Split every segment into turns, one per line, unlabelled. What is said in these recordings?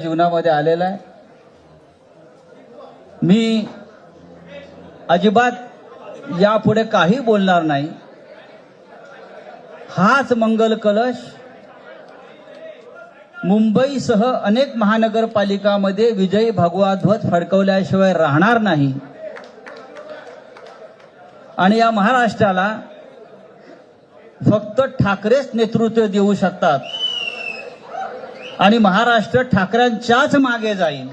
जीवनामध्ये आलेला आहे। मी अजिबात यापुढे काही बोलणार नाही। हाच मंगल कलश मुंबईसह अनेक महानगरपालिकांमध्ये विजयी भगवा ध्वज फडकवल्याशिवाय राहणार नाही आणि या महाराष्ट्राला फक्त ठाकरेच नेतृत्व देऊ शकतात आणि महाराष्ट्र ठाकरेंच्याच मागे जाईल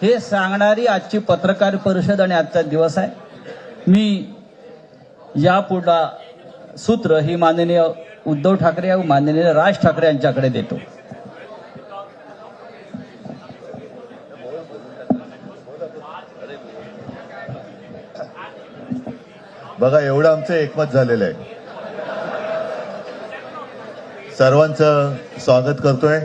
हे सांगणारी आजची पत्रकार परिषद आणि आजचा दिवस आहे। मी यापुढे सूत्र ही माननीय उद्धव ठाकरे व माननीय राज ठाकरे यांच्याकडे देतो।
बघा, एवढं आमचं एकमत झालेलं आहे। सर्वांचं स्वागत करतोय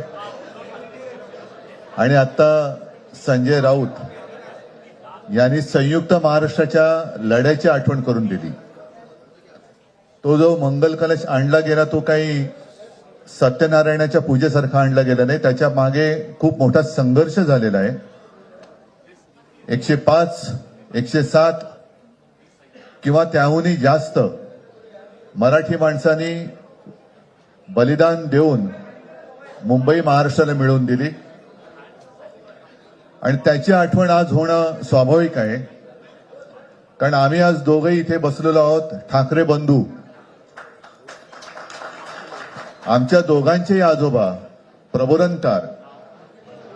आणि आता संजय राऊत यांनी संयुक्त महाराष्ट्राच्या लढ्याची आठवण करून दिली। तो जो मंगल कलश आणला गेला तो काही सत्यनारायणाच्या पूजेसारखा आणला गेला नाही, त्याच्या मागे खूप मोठा संघर्ष झालेला आहे। 105, 107 किंवा त्याहूनही जास्त मराठी माणसांनी बलिदान देऊन मुंबई महाराष्ट्राला मिळवून दिली आणि त्याची आठवण आज होणं स्वाभाविक आहे, कारण आम्ही आज दोघंही इथे बसलेलो आहोत। ठाकरे बंधू, आमच्या दोघांचेही आजोबा प्रबोधनकार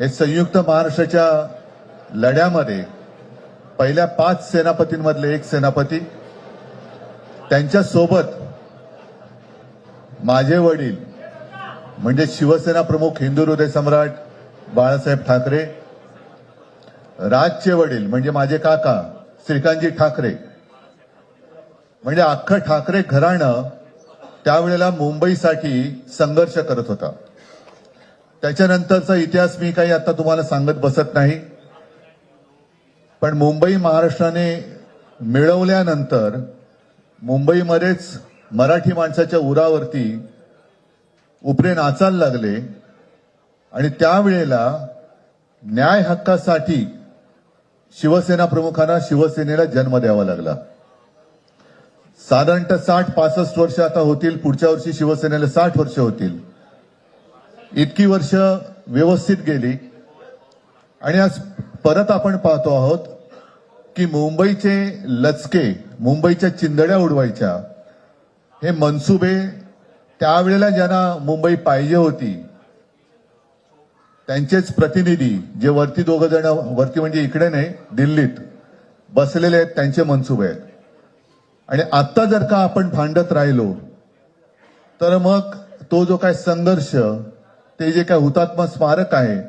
हे संयुक्त महाराष्ट्राच्या लढ्यामध्ये पहिल्या 5 सेनापतींमधले एक सेनापती, त्यांच्या सोबत माझे वडील म्हणजे शिवसेना प्रमुख हिंदू हृदय सम्राट बाळासाहेब ठाकरे, राजचे वडील म्हणजे माझे काका श्रीकांतजी ठाकरे, म्हणजे अख्खं ठाकरे घराणं त्यावेळेला मुंबईसाठी संघर्ष करत होता। त्याच्यानंतरचा इतिहास मी काही आता तुम्हाला सांगत बसत नाही, पण मुंबई महाराष्ट्राने मिळवल्यानंतर मुंबईमध्येच मराठी माणसाच्या उरावरती उपरे नाचायला लागले आणि त्यावेळेला न्याय हक्कासाठी शिवसेना प्रमुखांना शिवसेनेला जन्म द्यावा लागला। साधारणतः 60-65 वर्ष आता होतील, पुढच्या वर्षी शिवसेनेला 60 वर्ष होतील। इतकी वर्ष व्यवस्थित गेली आणि आज परत आपण पाहतो आहोत की मुंबईचे लचके, मुंबईच्या चिंधड्या उडवायच्या हे मनसुबे त्यावेळेला ज्यांना मुंबई पाहिजे होती त्यांचेच प्रतिनिधी, जे वरती दोघं जण, वरती म्हणजे इकडे नाही दिल्लीत बसलेले आहेत, त्यांचे मनसुबे आहेत। आणि आता जर का आपण भांडत राहिलो तर मग तो जो काय संघर्ष, ते जे काय हुतात्मा स्मारक आहे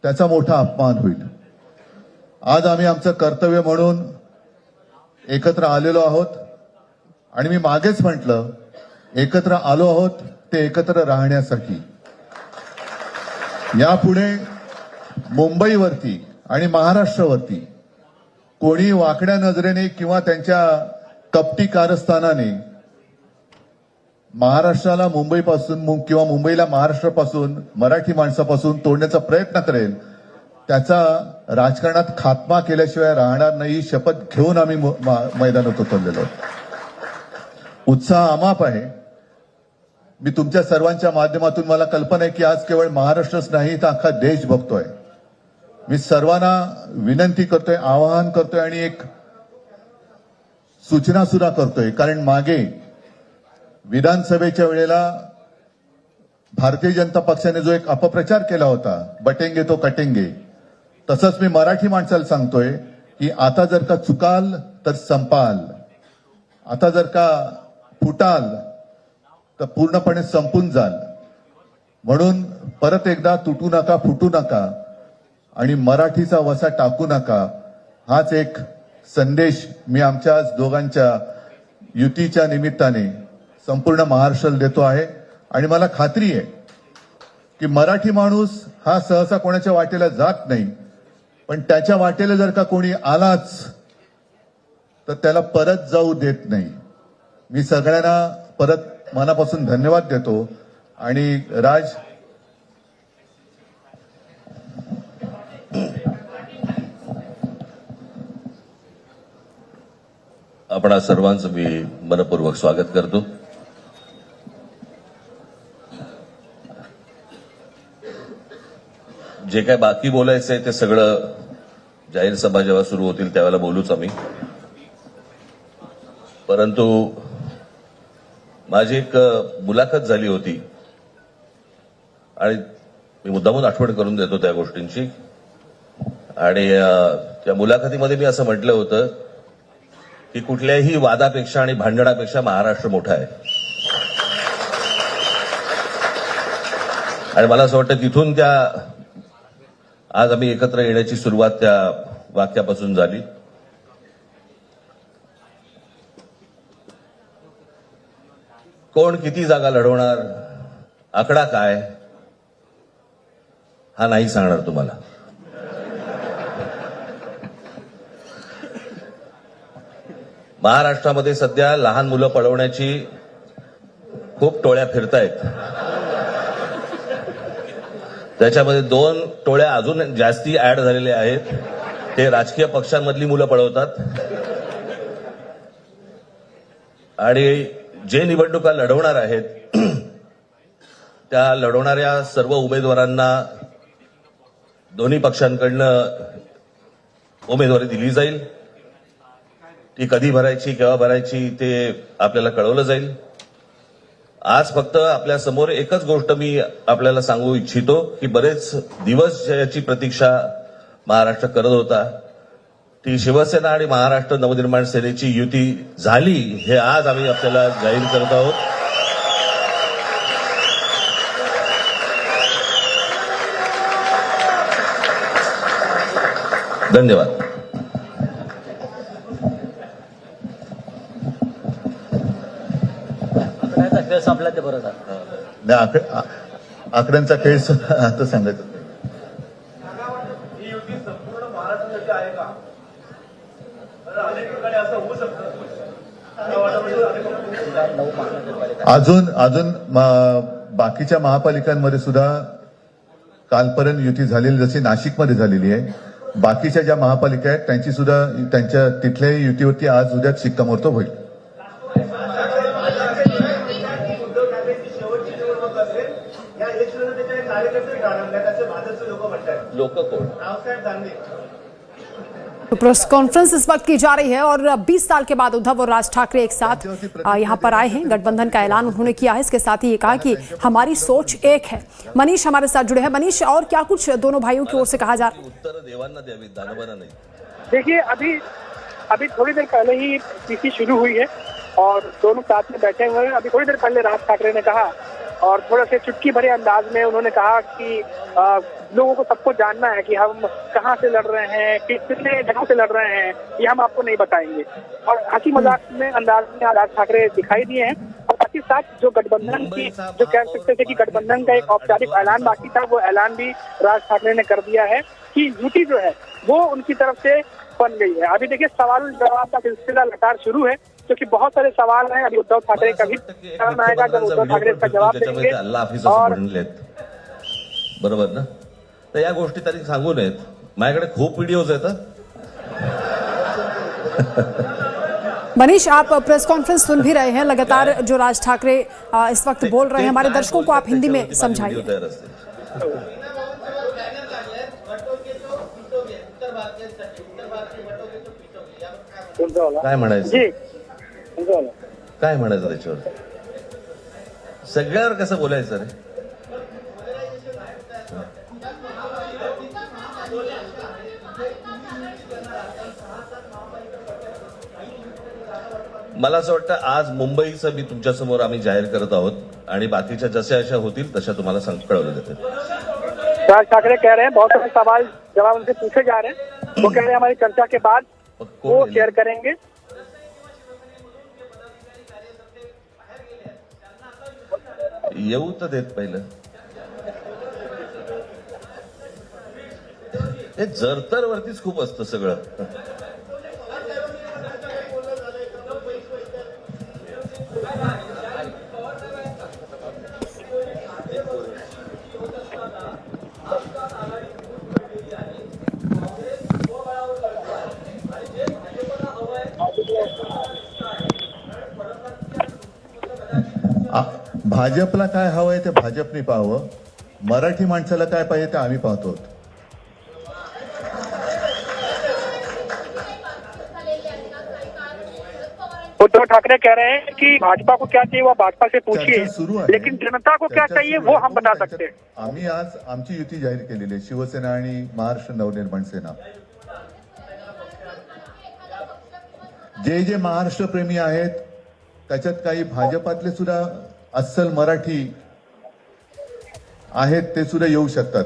त्याचा मोठा अपमान होईल। आज आम्ही आमचं कर्तव्य म्हणून एकत्र आलेलो आहोत आणि मी मागेच म्हटलं, एकत्र आलो आहोत ते एकत्र राहण्यासाठी। यापुढे मुंबईवरती आणि महाराष्ट्रावरती कोणी वाकड्या नजरेने किंवा त्यांच्या कपटी कारस्थानाने महाराष्ट्राला मुंबईपासून किंवा मुंबईला महाराष्ट्रापासून, मराठी माणसापासून तोडण्याचा प्रयत्न करेल, त्याचा राजकारणात खात्मा केल्याशिवाय राहणार नाही, शपथ घेऊन आम्ही मैदानात उतरलेलो आहोत। उत्साह अमाप आहे। मी तुमच्या सर्वांच्या माध्यमातून, मला कल्पना आहे की आज केवळ महाराष्ट्रच नाही तर अख्खा देश बघतोय। मी सर्वांना विनंती करतोय, आवाहन करतोय आणि एक सूचना सुद्धा करतोय, कारण मागे विधानसभेच्या वेळेला भारतीय जनता पक्षाने जो एक अपप्रचार केला होता, बटेंगे तो कटेंगे, तसंच मी मराठी माणसाला सांगतोय की आता जर का चुकाल तर संपाल, आता जर का फुटाल तर पूर्णपणे संपून जाल। म्हणून परत एकदा तुटू नका, फुटू नका आणि मराठीचा वसा टाकू नका, हाच एक संदेश मी आमच्या दोघांच्या युतीच्या निमित्ताने संपूर्ण महाराष्ट्राला देतो आहे। आणि मला खात्री आहे की मराठी माणूस हा सहसा कोणाच्या वाटेला जात नाही, पण त्याच्या वाटेला जर का कोणी आलाच तर त्याला परत जाऊ देत नाही। मी सगळ्यांना परत मनापासून धन्यवाद देतो आणि राज
आपणा सर्वांचं मी मनपूर्वक स्वागत करतो. जे काय बाकी बोलायचं आहे ते सगळं जाहीर सभा जेव्हा सुरू होतील त्यावेळेला बोलूच आम्ही. परंतु माझी एक मुलाखत झाली होती आणि मी मुद्दामून आठवण करून देतो त्या गोष्टींची. आणि त्या मुलाखतीमध्ये मी असं म्हटलं होतं की कुठल्याही वादापेक्षा आणि भांडणापेक्षा महाराष्ट्र मोठा आहे. आणि मला असं वाटतं तिथून त्या आज आम्ही एकत्र येण्याची सुरुवात त्या वाक्यापासून झाली. कोण किती जागा लढवणार, आकडा काय, हा नाही सांगणार तुम्हाला. महाराष्ट्रामध्ये सध्या लहान मुलं पळवण्याची खूप टोळ्या फिरतायत. त्याच्यामध्ये 2 टोळ्या अजून जास्ती ऍड झालेल्या आहेत. ते राजकीय पक्षांमधली मुलं पळवतात आणि जे निवडणुका लढवणार आहेत त्या लढवणाऱ्या सर्व उमेदवारांना दोन्ही पक्षांकडनं उमेदवारी दिली जाईल. ती कधी भरायची, केव्हा भरायची ते आपल्याला कळवलं जाईल. आज फक्त आपल्या समोर एकच गोष्ट मी आपल्याला सांगू इच्छितो की बरेच दिवस याची प्रतीक्षा महाराष्ट्र करत होता. ती शिवसेना आणि महाराष्ट्र नवनिर्माण सेनेची युती झाली हे आज आम्ही आपल्याला जाहीर करत आहोत. धन्यवाद.
खेळ संपला ते बरोबर.
नाही, आकड्यांचा खेळ आता सांगायचं.
ही युती संपूर्ण महाराष्ट्रासाठी आहे का? अनेक ठिकाणी असं होऊ शकतं.
अजून बाकीच्या महापालिकांमध्ये सुद्धा कालपर्यंत युती झालेली, जशी नाशिकमध्ये झालेली आहे, बाकीच्या ज्या महापालिका आहेत त्यांची सुद्धा त्यांच्या तिथल्याही युतीवरती आज उद्या शिक्कामोर्तब होईल.
उद्धव ठाकरेंची शेवटची निवडणूक असेल या यशवंतचे कार्यकर्ते जाणवले असे भाजपचे लोक म्हणतात.
लोक कोण?
रावसाहेब दानवे.
तो प्रेस कॉन्फ्रेंस इस वक्त की जा रही है और 20 साल के बाद उद्धव और राज ठाकरे एक साथ यहाँ पर आए हैं. गठबंधन का ऐलान उन्होंने किया है. इसके साथ ही ये कहा कि हमारी सोच एक है. मनीष हमारे साथ जुड़े हैं. मनीष, और क्या कुछ दोनों भाइयों की ओर से कहा जा रहा है?
उत्तर देवांना द्यावी, दानवांना नाही.
देखिए, अभी थोड़ी देर पहले ही पीसी शुरू हुई है और दोनों साथ में बैठे हुए हैं. अभी थोड़ी देर पहले राज ठाकरे ने कहा और थोड़ा से चुटकी भरे अंदाज में उन्होंने कहा कि लोगों को सबको जानना है कि हम कहां से लड़ रहे हैं, कितने जगहों से लड़ रहे हैं, ये हम आपको नहीं बताएंगे. और हंसी मजाक में अंदाज में राज ठाकरे दिखाई दिए हैं. और साथ ही साथ जो गठबंधन की जो कह सकते थे कि गठबंधन का एक औपचारिक ऐलान बाकी था, वो ऐलान भी राज ठाकरे ने कर दिया है कि युति जो है वो उनकी तरफ से बन गई है. अभी देखिए, सवाल जवाब का सिलसिला लगातार शुरू है क्योंकि बहुत सारे सवाल हैं. अभी उद्धव ठाकरे का भी टर्न आएगा जब उद्धव ठाकरे इसका जवाब देंगे.
अल्लाह ऑफिसर
और
बरोबर ना. तर या गोष्टी तरी सांगू नयेत. माझ्याकडे खूप व्हिडिओज आहेत.
मनीष, आप प्रेस कॉन्फ्रेंस सुन भी रहे हैं. लगातार जो राज ठाकरे इस वक्त बोल रहे हैं, हमारे दर्शकों को आप हिंदी में समझाइए.
काय म्हणायचं,
जी
काय म्हणायचं त्याच्यावर? सगळ्यावर कसं बोलायचं रे? मला असं वाटतं आज मुंबईचं मी तुमच्यासमोर आम्ही जाहीर करत आहोत आणि बाकीच्या जशा अशा होतील तशा तुम्हाला कळवलं जाते.
राज ठाकरे कह रहे हैं बहुत सारे सवाल जवाब उनसे पूछे जा रहे हैं. वो कह रहे हैं हमारी चर्चा के बाद वो शेयर करेंगे.
येऊ तर देत पहिलं. हे जरतर वरतीच खूप असतं सगळं.
भाजपला काय हवंय ते भाजपने पाहावं, मराठी माणसाला काय पाहिजे ते आम्ही पाहतो.
उद्धव ठाकरे कह रहे हैं कि भाजपा को क्या चाहिए वो भाजपा से
चर्चा सुरू
पूछिए,
आहे.
लेकिन जनता को क्या
चर्चा
चाहिए
सुरू
वो
आहे.
हम बता सकते हैं.
आम्ही आज आमची युती जाहीर केलेली आहे, शिवसेना आणि महाराष्ट्र नवनिर्माण सेना. जे जे महाराष्ट्र प्रेमी आहेत त्याच्यात काही भाजपातले सुद्धा अस्सल मराठी आहेत, ते सुद्धा येऊ शकतात.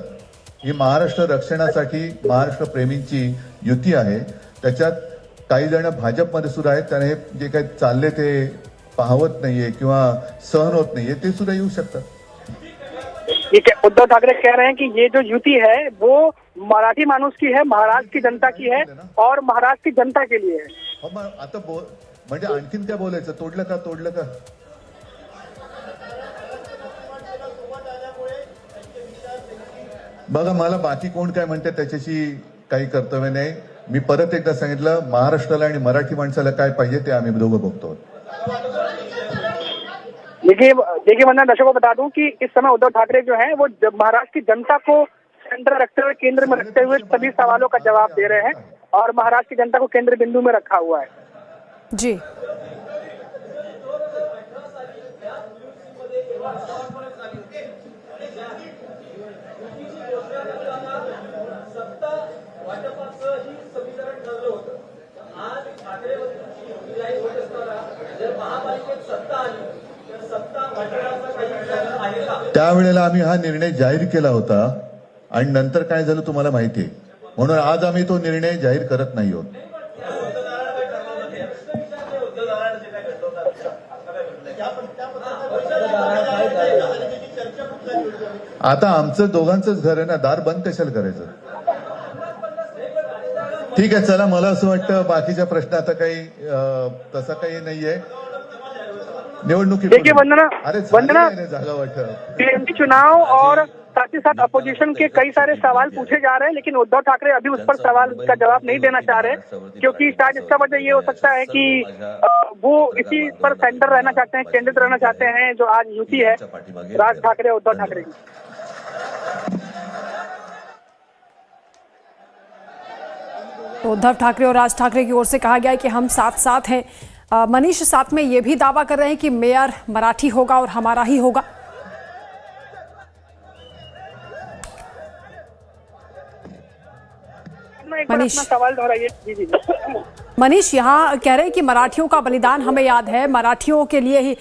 ही महाराष्ट्र रक्षणासाठी महाराष्ट्र प्रेमींची युती आहे. त्याच्यात काही जण भाजपमध्ये सुद्धा आहेत, त्याने हे जे काही चालले ते पाहवत नाहीये किंवा सहन होत नाहीये, ते सुद्धा येऊ शकतात.
ठीक है, उद्धव ठाकरे कह रहे हैं कि ये जो युति है वो मराठी मानुस की है, महाराष्ट्र की जनता की है और महाराष्ट्र की जनता के लिए है.
हो, मग आता म्हणजे आणखीन काय बोलायचं? तोडलं का बघा, मला बाकी कोण काय म्हणते त्याच्याशी काही कर्तव्य नाही. मी परत एकदा सांगितलं, महाराष्ट्राला आणि मराठी माणसाला काय पाहिजे ते आम्ही दोघं बघतो.
देखिए वंदना, दर्शकों को बता दूं कि इस समय उद्धव ठाकरे जो हैं वो महाराष्ट्र की जनता को सेंटर रखते हुए, केंद्र में रखते हुए सभी सवालों का जवाब दे रहे हैं और महाराष्ट्र की जनता को केंद्र बिंदु में रखा हुआ है.
जी,
त्यावेळेला आम्ही हा निर्णय जाहीर केला होता आणि नंतर काय झालं तुम्हाला माहिती आहे. म्हणून आज आम्ही तो निर्णय जाहीर करत नाही आहोत. आता आमचं दोघांचंच घर आहे ना, दार बंद कशाला करायचं? ठीक आहे, चला. मला असं वाटतं बाकीच्या प्रश्न आता काही तसा काही नाहीये. निवडणुकी
देखिए वंदना,
जागा वाटत
टीएमसी चुनाव और साथ ही साथ अपोजिशन के कई सारे सवाल पूछे जा रहे हैं, लेकिन उद्धव ठाकरे अभी उस पर सवाल का जवाब नहीं देना चाह रहे, क्योंकि शायद इसका वजह ये हो सकता है कि वो इसी पर सेंटर रहना चाहते हैं, केंद्रित रहना चाहते हैं. जो आज युति है राज ठाकरे और उद्धव ठाकरे की.
उद्धव ठाकरे और राज ठाकरे की ओर से कहा गया है कि हम साथ साथ हैं. मनीष साथ में ये भी दावा कर रहे हैं कि मेयर मराठी होगा और हमारा ही होगा.
मनीष, सवाल दोहराइए. जी.
मनीष, यहाँ कह रहे हैं कि मराठियों का बलिदान हमें याद है, मराठियों के लिए ही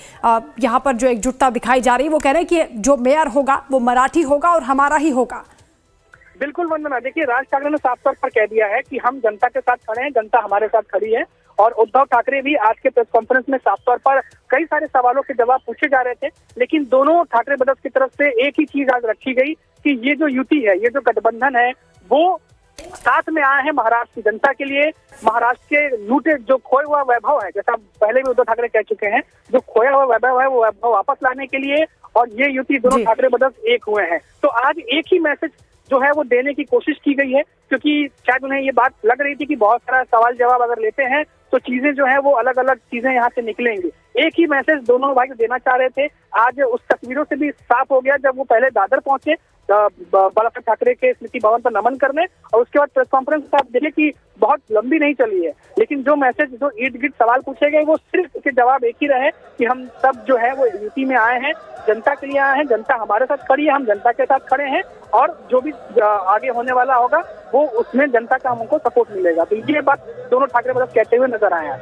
यहाँ पर जो एकजुटता दिखाई जा रही है, वो कह रहे हैं कि जो मेयर होगा वो मराठी होगा और हमारा ही होगा.
बिल्कुल वंदना, देखिए राज ठाकरे ने साफ तौर पर कह दिया है कि हम जनता के साथ खड़े हैं, जनता हमारे साथ खड़ी है. और उद्धव ठाकरे भी आज के प्रेस कॉन्फ्रेंस में साफ तौर पर कई सारे सवालों के जवाब पूछे जा रहे थे, लेकिन दोनों ठाकरे ब्रदर्स की तरफ से एक ही चीज आज रखी गई कि ये जो युति है, ये जो गठबंधन है, वो साथ में आए हैं महाराष्ट्र की जनता के लिए. महाराष्ट्र के लूटे जो खोया हुआ वैभव है, जैसा पहले भी उद्धव ठाकरे कह चुके हैं, जो खोया हुआ वैभव है वो वैभव वापस लाने के लिए, और ये युति दोनों ठाकरे ब्रदर्स एक हुए हैं. तो आज एक ही मैसेज जो है वो देने की कोशिश की गई है, क्योंकि शायद उन्हें ये बात लग रही थी कि बहुत सारा सवाल जवाब अगर लेते हैं तो चीजें जो है वो अलग अलग चीजें यहाँ से निकलेंगी. एक ही मैसेज दोनों भाई देना चाह रहे थे. आज उस तस्वीरों से भी साफ हो गया जब वो पहले दादर पहुंचे बाला साहेब ठाकरे के स्मृति भवन पर नमन करने, और उसके बाद प्रेस कॉन्फ्रेंस आप देखे कि बहुत लंबी नहीं चली है, लेकिन जो मैसेज, जो इर्द गिर्द सवाल पूछे गए, वो सिर्फ उसके जवाब एक ही रहे कि हम सब जो है वो युति में आए हैं, जनता के लिए आए हैं, जनता हमारे साथ खड़ी है, हम जनता के साथ खड़े हैं, और जो भी आगे होने वाला होगा वो उसमें जनता का हमको सपोर्ट मिलेगा. तो ये बात दोनों ठाकरे ब्रदर्स कहते हुए नजर आए हैं.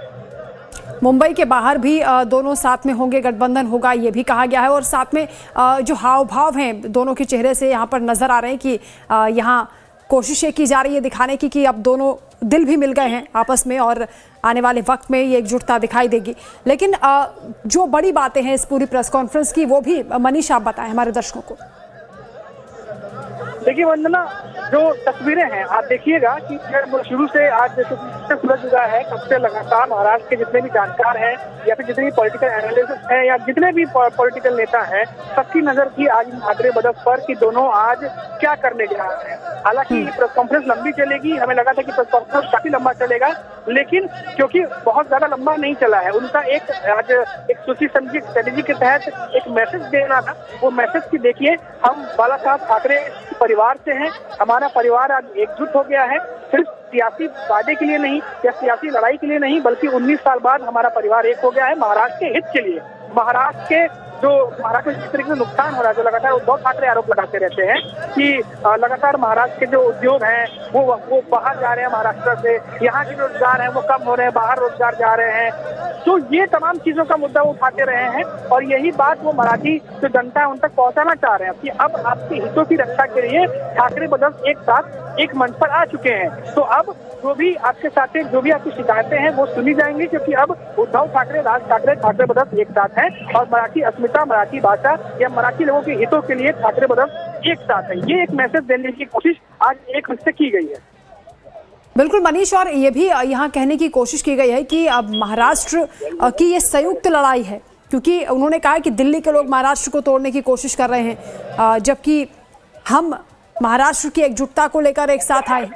मुंबई के बाहर भी दोनों साथ में होंगे, गठबंधन होगा, ये भी कहा गया है. और साथ में जो हाव भाव हैं दोनों के चेहरे से यहाँ पर नजर आ रहे हैं कि यहाँ कोशिशें की जा रही है दिखाने की कि अब दोनों दिल भी मिल गए हैं आपस में, और आने वाले वक्त में ये एकजुटता दिखाई देगी. लेकिन जो बड़ी बातें हैं इस पूरी प्रेस कॉन्फ्रेंस की, वो भी मनीष आप बताएं हमारे दर्शकों को.
देखिए वंदना, जो तस्वीरें हैं आप देखिएगा कि शुरू से आज से सुलझ चुका है, कब से लगातार महाराष्ट्र के जितने भी जानकार हैं या फिर जितने भी पॉलिटिकल एनालिस्ट हैं या जितने भी पॉलिटिकल नेता हैं, सबकी नजर थी आज ठाकरे ब्रदर्स पर कि दोनों आज क्या करने जा रहे हैं। हालांकि ये प्रेस कॉन्फ्रेंस लंबी चलेगी, हमें लगा था कि प्रेस कॉन्फ्रेंस काफी लंबा चलेगा, लेकिन क्योंकि बहुत ज्यादा लंबा नहीं चला है, उनका आज एक सोची समझी स्ट्रेटेजी के तहत एक मैसेज देना था। वो मैसेज की देखिए, हम बाला साहब ठाकरे परिवार से हैं, हमारा परिवार आज एकजुट हो गया है, सिर्फ सियासी वादे के लिए नहीं या सियासी लड़ाई के लिए नहीं, बल्कि 19 साल बाद हमारा परिवार एक हो गया है महाराष्ट्र के हित के लिए। महाराष्ट्र के जो महाराष्ट्र में जिस तरीके से नुकसान हो रहा है, जो लगातार उद्धव ठाकरे आरोप लगाते रहते हैं कि लगातार महाराष्ट्र के जो उद्योग हैं वो बाहर जा रहे हैं महाराष्ट्र से, यहाँ के रोजगार हैं वो कम हो रहे हैं, बाहर रोजगार जा रहे हैं, तो ये तमाम चीजों का मुद्दा वो उठाते रहे हैं और यही बात वो मराठी जो जनता है उन तक पहुंचाना चाह रहे हैं कि अब आपके हितों की रक्षा के लिए ठाकरे ब्रदर्स एक साथ एक मंच पर आ चुके हैं। तो अब जो भी आपके साथ जो भी आपकी शिकायतें हैं वो सुनी जाएंगी, क्योंकि अब उद्धव ठाकरे, राज ठाकरे, ठाकरे ब्रदर्स एक साथ हैं और मराठी अस्मिता, मराठी भाषा या मराठी लोगों के हितों के लिए ठाकरे ब्रदर्स एक साथ है। ये एक मैसेज देने की कोशिश आज एक मंच से की गई है।
बिल्कुल मनीष, और ये भी यहाँ कहने की कोशिश की गई है कि अब महाराष्ट्र की ये संयुक्त लड़ाई है, क्योंकि उन्होंने कहा कि दिल्ली के लोग महाराष्ट्र को तोड़ने की कोशिश कर रहे हैं, जबकि हम महाराष्ट्र की एकजुटता को लेकर एक साथ आए।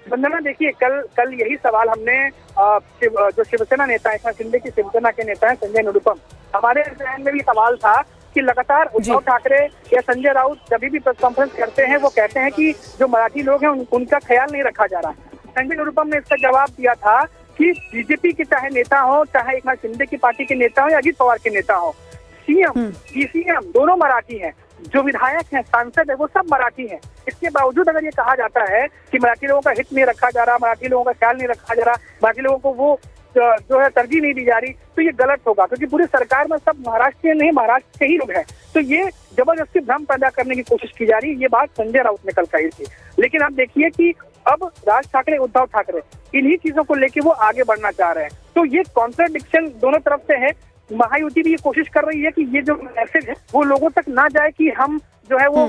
वंदना, देखिए कल यही सवाल हमने जो शिवसेना नेता है, शिंदे की शिवसेना के नेता है संजय निरुपम, हमारे जहन में भी सवाल था कि लगातार उद्धव ठाकरे या संजय राउत जब भी प्रेस कॉन्फ्रेंस करते हैं वो कहते हैं कि जो मराठी लोग हैं उनका ख्याल नहीं रखा जा रहा। संजय निरुपम ने इसका जवाब दिया था कि बीजेपी के चाहे नेता हो, चाहे एक शिंदे की पार्टी के नेता हो या अजीत पवार के नेता हो, सीएम डीसीएम दोनों मराठी हैं, जो विधायक हैं, सांसद है, वो सब मराठी हैं। इसके बावजूद अगर ये कहा जाता है कि मराठी लोगों का हित नहीं रखा जा रहा, मराठी लोगों का ख्याल नहीं रखा जा रहा, मराठी लोगों को वो जो है तरजीह नहीं दी जा रही, तो ये गलत होगा, क्योंकि पूरी सरकार में सब महाराष्ट्र नहीं, महाराष्ट्र के ही लोग हैं। तो ये जबरदस्ती भ्रम पैदा करने की कोशिश की जा रही है, ये बात संजय राउत ने कल कही थी। लेकिन आप देखिए कि अब राज ठाकरे, उद्धव ठाकरे इन्हीं चीजों को लेके वो आगे बढ़ना चाह रहे हैं। तो ये कॉन्ट्रडिक्शन दोनों तरफ से है। महायुति भी ये कोशिश कर रही है कि ये जो मैसेज है वो लोगों तक ना जाए कि हम जो है वो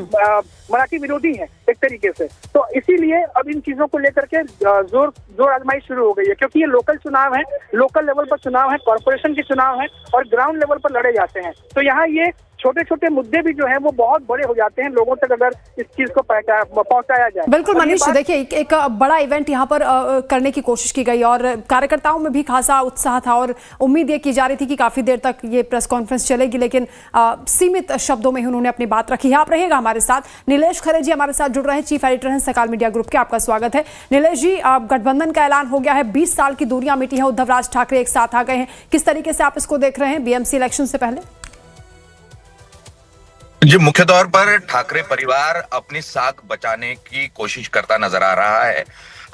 मराठी विरोधी हैं एक तरीके से। तो इसीलिए अब इन चीजों को लेकर के जोर आजमाइश शुरू हो गई है, क्योंकि ये लोकल चुनाव है, लोकल लेवल पर चुनाव है, कॉर्पोरेशन के चुनाव है और ग्राउंड लेवल पर लड़े जाते हैं। तो यहाँ ये छोटे छोटे मुद्दे भी जो हैं वो बहुत बड़े हो जाते हैं लोगों तक अगर इस चीज को पहुंचाया जाए।
बिल्कुल मनीष, देखिए एक बड़ा इवेंट यहाँ पर करने की कोशिश की गई और कार्यकर्ताओं में भी खासा उत्साह था और उम्मीद ये की जा रही थी कि काफी देर तक ये प्रेस कॉन्फ्रेंस चलेगी, लेकिन सीमित शब्दों में उन्होंने अपनी बात रखी है। आप रहिएगा हमारे साथ। नीलेश खरे जी हमारे साथ जुड़ रहे हैं, चीफ एडिटर हैं सकाल मीडिया ग्रुप के, आपका स्वागत है। नीलेश जी, गठबंधन का ऐलान हो गया है, 20 साल की दूरियां मिटी हैं, उद्धव राज ठाकरे एक साथ आ गए हैं, किस तरीके से आप इसको देख रहे हैं बीएमसी इलेक्शन से पहले?
जी, मुख्य तौर पर ठाकरे परिवार अपनी साख बचाने की कोशिश करता नजर आ रहा है।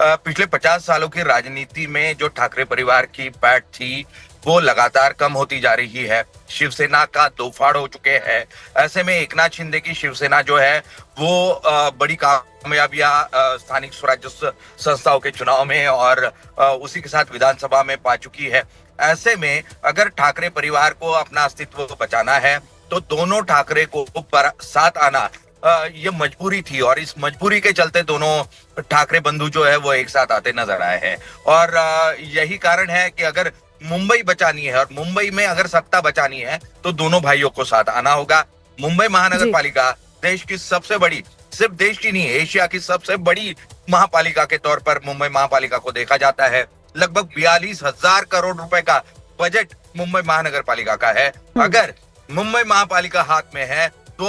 पिछले 50 सालों की राजनीति में जो ठाकरे परिवार की पैठ थी वो लगातार कम होती जा रही है। शिवसेना का दो फाड़ हो चुके हैं। ऐसे में एकनाथ शिंदे की शिवसेना जो है वो बड़ी कामयाबियां स्थानिक स्वराज्य संस्थाओं के चुनाव में और उसी के साथ विधानसभा में पा चुकी है। ऐसे में अगर ठाकरे परिवार को अपना अस्तित्व बचाना है तो दोनों ठाकरे को साथ आना ये मजबूरी थी और इस मजबूरी के चलते दोनों ठाकरे बंधु जो है वो एक साथ आते नजर आए हैं। और यही कारण है कि अगर मुंबई बचानी है और मुंबई में अगर सत्ता बचानी है तो दोनों भाइयों को साथ आना होगा। मुंबई महानगर पालिका देश की सबसे बड़ी, सिर्फ देश की नहीं एशिया की सबसे बड़ी महापालिका के तौर पर मुंबई महापालिका को देखा जाता है। लगभग 42,000 करोड़ रुपए का बजट मुंबई महानगर पालिका का है। अगर मुंबई महापालिका हाथ में है तो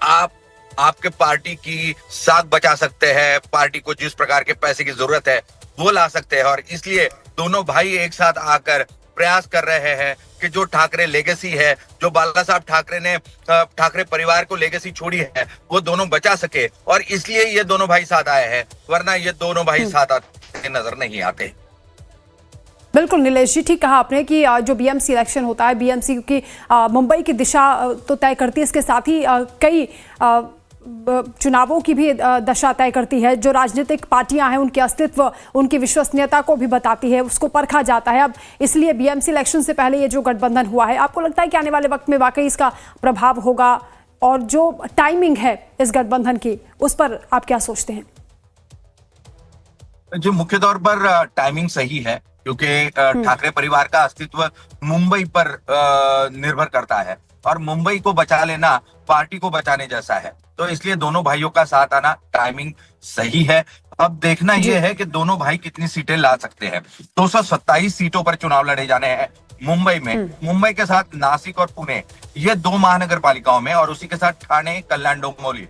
आपके पार्टी की साख बचा सकते हैं, पार्टी को जिस प्रकार के पैसे की जरूरत है वो ला सकते हैं। और इसलिए दोनों भाई एक साथ आकर प्रयास कर रहे हैं कि जो ठाकरे लेगेसी है, जो बाला साहब ठाकरे ने ठाकरे परिवार को लेगेसी छोड़ी है, वो दोनों बचा सके। और इसलिए ये दोनों भाई साथ आए हैं, वरना ये दोनों भाई साथ आते नजर नहीं आते।
बिल्कुल नीलेश जी, ठीक कहा आपने कि जो बीएमसी इलेक्शन होता है, बीएमसी की मुंबई की दिशा तो तय करती है, इसके साथ ही कई चुनावों की भी दशा तय करती है। जो राजनीतिक पार्टियां हैं उनके अस्तित्व, उनकी विश्वसनीयता को भी बताती है, उसको परखा जाता है। अब इसलिए बीएमसी इलेक्शन से पहले ये जो गठबंधन हुआ है, आपको लगता है कि आने वाले वक्त में वाकई इसका प्रभाव होगा? और जो टाइमिंग है इस गठबंधन की, उस पर आप क्या सोचते हैं?
जी, मुख्य तौर पर टाइमिंग सही है, क्योंकि ठाकरे परिवार का अस्तित्व मुंबई पर निर्भर करता है और मुंबई को बचा लेना पार्टी को बचाने जैसा है। तो इसलिए दोनों भाइयों का साथ आना, टाइमिंग सही है। अब देखना यह है कि दोनों भाई कितनी सीटें ला सकते हैं। 227 सीटों पर चुनाव लड़े जाने हैं मुंबई में। मुंबई के साथ नासिक और पुणे, ये 2 महानगर पालिकाओं में, और उसी के साथ ठाणे, कल्याण, डोंबिवली,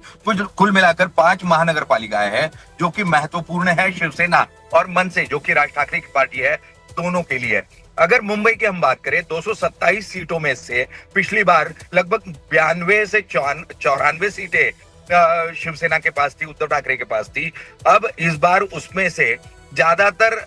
कुल मिलाकर 5 महानगर पालिकाएं हैं जो कि महत्वपूर्ण है शिवसेना और मनसे, जो कि राज ठाकरे की पार्टी है, दोनों के लिए। अगर मुंबई की हम बात करें, 227 सीटों में से पिछली बार लगभग 92 से 94 सीटें शिवसेना के पास थी, उद्धव ठाकरे के पास थी। अब इस बार उसमें से ज्यादातर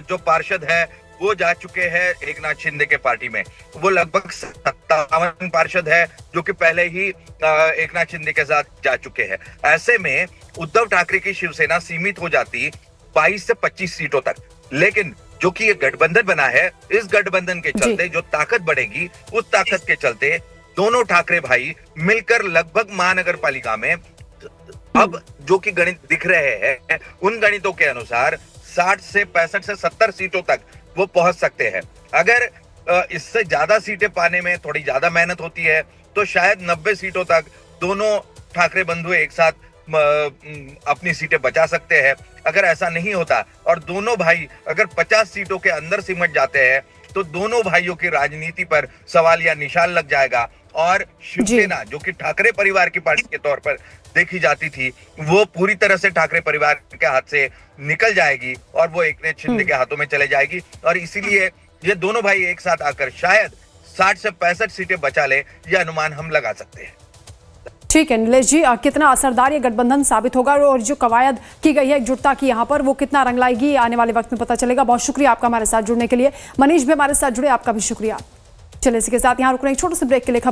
जो पार्षद है वो जा चुके हैं एकनाथ शिंदे के पार्टी में। वो लगभग 57 पार्षद है जो कि पहले ही एकनाथ शिंदे के साथ जा चुके हैं। ऐसे में उद्धव ठाकरे की शिवसेना सीमित हो जाती 22 से 25 सीटों तक। लेकिन जो कि ये गठबंधन बना है, इस गठबंधन के चलते जो ताकत बढ़ेगी, उस ताकत के चलते दोनों ठाकरे भाई मिलकर लगभग महानगर पालिका में अब जो कि गणित दिख रहे हैं, उन गणितों के अनुसार 60 से 65 से 70 सीटों तक वो पहुंच सकते हैं। अगर इससे ज्यादा सीटें पाने में थोड़ी ज्यादा मेहनत होती है तो शायद 90 सीटों तक दोनों ठाकरे बंधु एक साथ अपनी सीटें बचा सकते हैं। अगर ऐसा नहीं होता और दोनों भाई अगर 50 सीटों के अंदर सिमट जाते हैं तो दोनों भाइयों की राजनीति पर सवाल या निशान लग जाएगा और शिवसेना, जो कि ठाकरे परिवार की पार्टी के तौर पर देखी जाती थी, वो पूरी तरह से ठाकरे परिवार के हाथ से निकल जाएगी और वो एकनाथ शिंदे के हाथों में चले जाएगी। और इसीलिए ये दोनों भाई एक साथ आकर शायद 60 से 65 सीटें बचा ले, यह अनुमान हम लगा सकते हैं।
ठीक है नीलेश जी, कितना असरदार ये गठबंधन साबित होगा और जो कवायद की गई है एकजुटता की यहाँ पर, वो कितना रंग लाएगी आने वाले वक्त में पता चलेगा। बहुत शुक्रिया आपका हमारे साथ जुड़ने के लिए। मनीष भी हमारे साथ जुड़े, आपका भी शुक्रिया। चलिए इसी के साथ यहाँ रुकने एक छोटे से ब्रेक के लिए